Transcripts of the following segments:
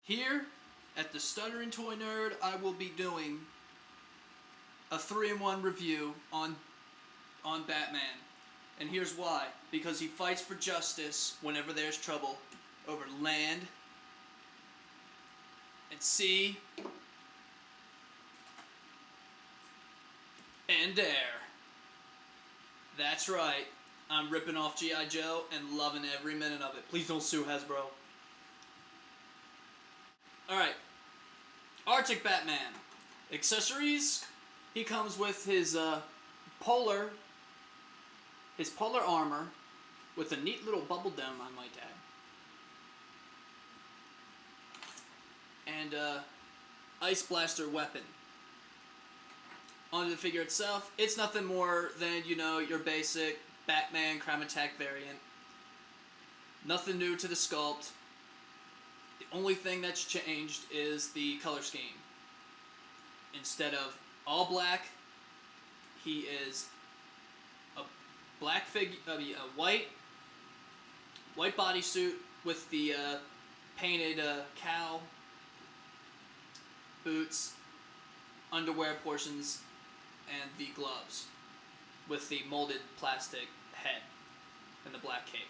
Here at the Stuttering Toy Nerd, I will be doing a 3-in-1 review on Batman. And here's why. Because he fights for justice whenever there's trouble over land and sea and air. That's right. I'm ripping off G.I. Joe and loving every minute of it. Please don't sue Hasbro. Alright. Arctic Batman. Accessories. He comes with his polar armor with a neat little bubble dome, I might add. And ice blaster weapon. Onto the figure itself, it's nothing more than, your basic Batman Crime Attack variant. Nothing new to the sculpt. The only thing that's changed is the color scheme. Instead of all black, he is a black a white bodysuit with the painted cow boots, underwear portions, and the gloves with the molded plastic head and the black cape.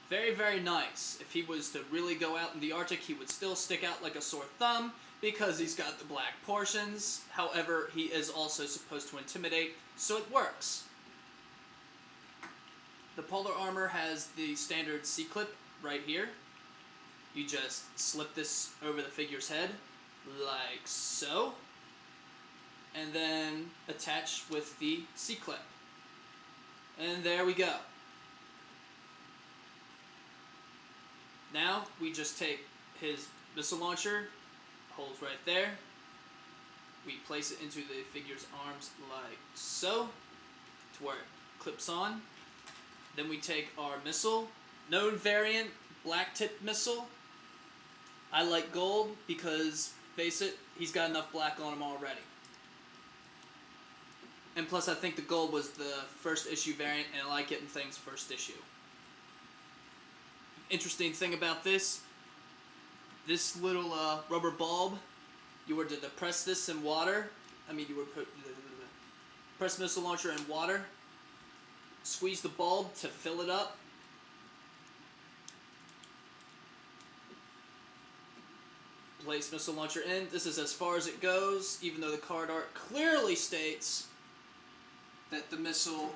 Very, very nice. If he was to really go out in the Arctic, he would still stick out like a sore thumb because he's got the black portions. However, he is also supposed to intimidate, so it works. The polar armor has the standard C-clip right here. You just slip this over the figure's head, like so, and then attach with the C-clip. And there we go. Now, we just take his missile launcher, holes right there. We place it into the figure's arms like so, to where it clips on. Then we take our missile, known variant, black tip missile. I like gold because, face it, he's got enough black on him already. And plus, I think the gold was the first issue variant, and I like getting things first issue. Interesting thing about this little rubber bulb, you were to depress this in water, you would press missile launcher in water, squeeze the bulb to fill it up, place missile launcher in. This is as far as it goes, even though the card art clearly states that the missile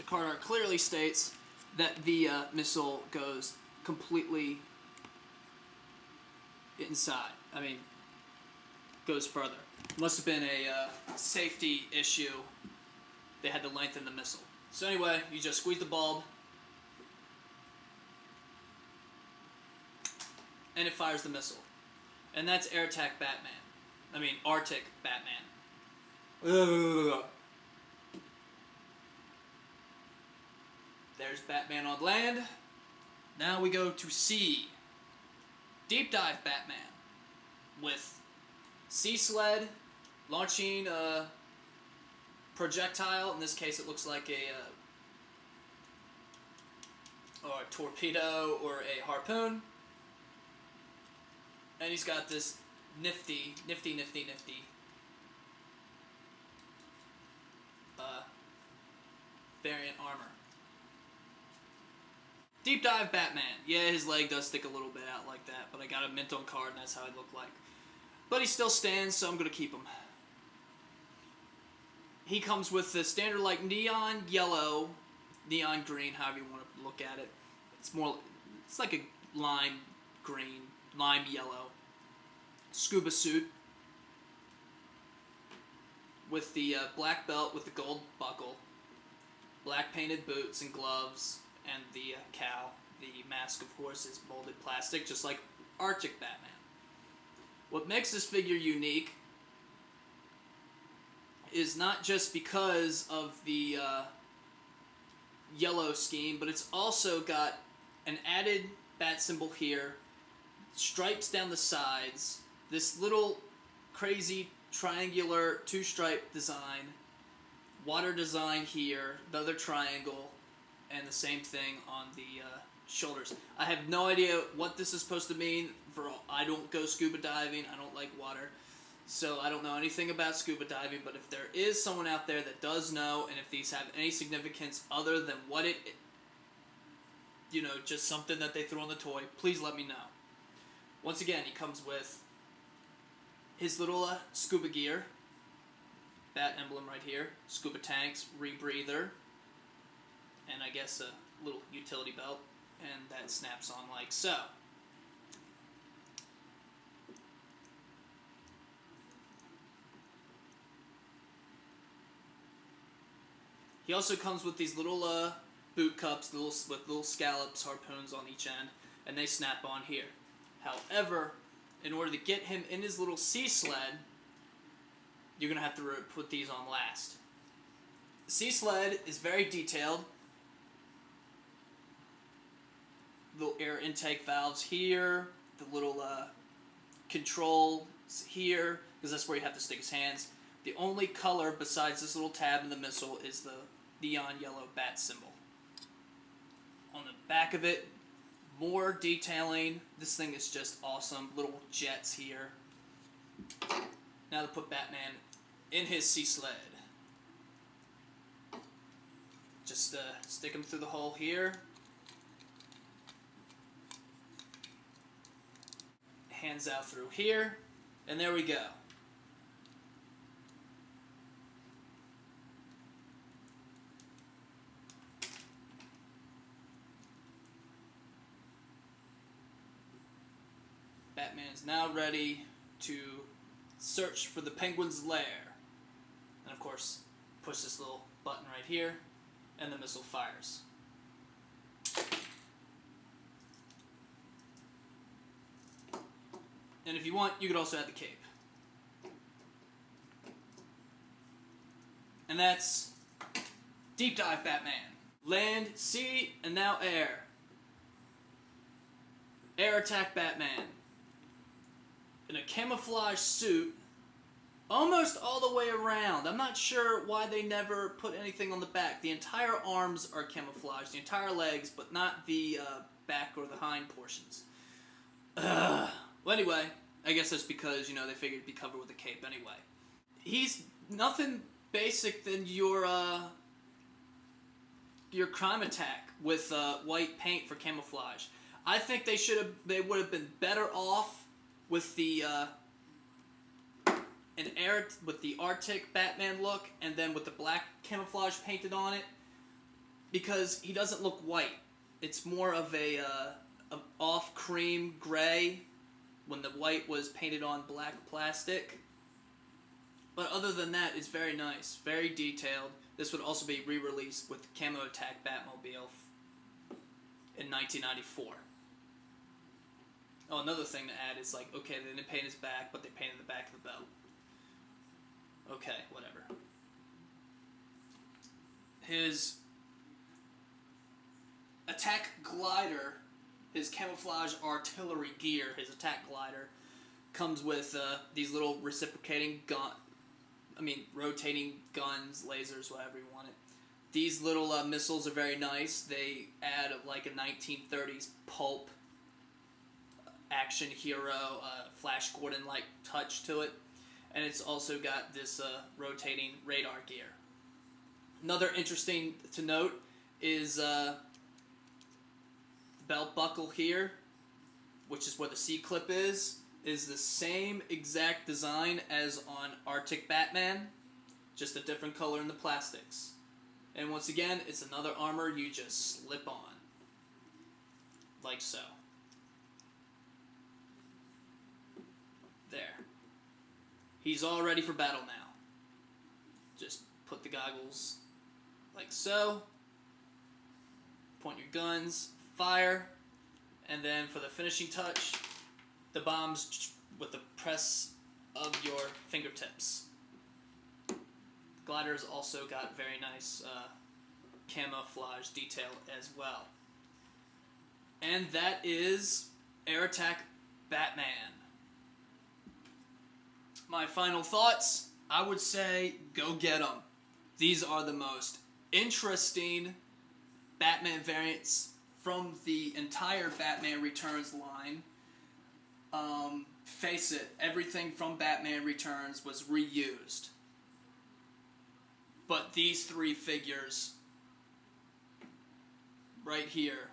card art clearly states that the missile goes completely inside. Goes further. Must have been a safety issue. They had to lengthen the missile. So anyway, you just squeeze the bulb, and it fires the missile. And that's Air Attack Batman. Arctic Batman. There's Batman on land. Now we go to sea. Deep Dive Batman. With sea sled, launching a projectile. In this case it looks like a torpedo or a harpoon. And he's got this nifty variant armor. Deep Dive Batman. Yeah, his leg does stick a little bit out like that, but I got a mint on card and that's how it looked like. But he still stands, so I'm going to keep him. He comes with the standard neon yellow, neon green, however you want to look at it. It's like a lime green, lime yellow scuba suit with the black belt with the gold buckle, black painted boots and gloves, and the cow. The mask, of course, is molded plastic, just like Arctic Batman. What makes this figure unique is not just because of the yellow scheme, but it's also got an added bat symbol here, stripes down the sides, this little crazy triangular two-stripe design, water design here, another triangle, and the same thing on the shoulders. I have no idea what this is supposed to mean. I don't go scuba diving. I don't like water. So I don't know anything about scuba diving, but if there is someone out there that does know, and if these have any significance other than what it, just something that they threw on the toy, please let me know. Once again, he comes with his little scuba gear, bat emblem right here, scuba tanks, rebreather, and I guess a little utility belt, and that snaps on like so. He also comes with these little boot cups, with little scallops, harpoons on each end, and they snap on here. However, in order to get him in his little sea sled, you're going to have to put these on last. The sea sled is very detailed. Little air intake valves here, the little controls here, because that's where you have to stick his hands. The only color besides this little tab in the missile is the neon yellow bat symbol. On the back of it, more detailing. This thing is just awesome. Little jets here. Now to put Batman in his sea sled. Just stick him through the hole here. Hands out through here. And there we go. Batman is now ready to search for the Penguin's lair. And of course, push this little button right here, and the missile fires. And if you want, you could also add the cape. And that's Deep Dive Batman. Land, sea, and now air. Air Attack Batman. In a camouflage suit, almost all the way around. I'm not sure why they never put anything on the back. The entire arms are camouflaged, the entire legs, but not the back or the hind portions. Well, anyway, I guess that's because, they figured it'd be covered with a cape anyway. He's nothing basic than your crime attack with white paint for camouflage. I think they would have been better off with the with the Arctic Batman look, and then with the black camouflage painted on it, because he doesn't look white. It's more of a off cream gray when the white was painted on black plastic. But other than that, it's very nice, very detailed. This would also be re-released with Camo Attack Batmobile in 1994. Oh, another thing to add is okay, they didn't paint his back, but they painted the back of the belt. Okay, whatever. His attack glider, his camouflage artillery gear, his attack glider, comes with these little reciprocating rotating guns, lasers, whatever you want it. These little missiles are very nice. They add a 1930s pulp action hero, Flash Gordon-like touch to it. And it's also got this rotating radar gear. Another interesting to note is the belt buckle here, which is where the C-clip is the same exact design as on Arctic Batman, just a different color in the plastics. And once again, it's another armor you just slip on. Like so. There. He's all ready for battle now. Just put the goggles like so. Point your guns, fire, and then for the finishing touch, the bombs with the press of your fingertips. The glider's also got very nice camouflage detail as well. And that is Air Attack Batman. My final thoughts, I would say go get them. These are the most interesting Batman variants from the entire Batman Returns line. Face it, everything from Batman Returns was reused. But these three figures right here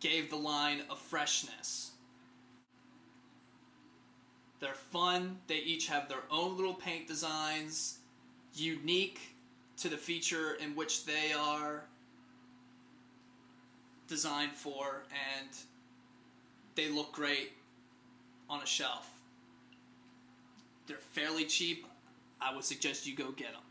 gave the line a freshness. They're fun, they each have their own little paint designs, unique to the feature in which they are designed for, and they look great on a shelf. They're fairly cheap. I would suggest you go get them.